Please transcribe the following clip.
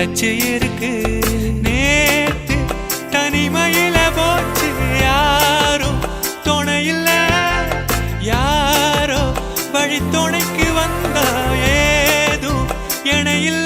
நிலச்சி இருக்கு. நேத்து தனிமையில போச்சு யாரும் துணையில்ல, யாரோ வழி துணைக்கு வந்தா ஏதும் இணையில்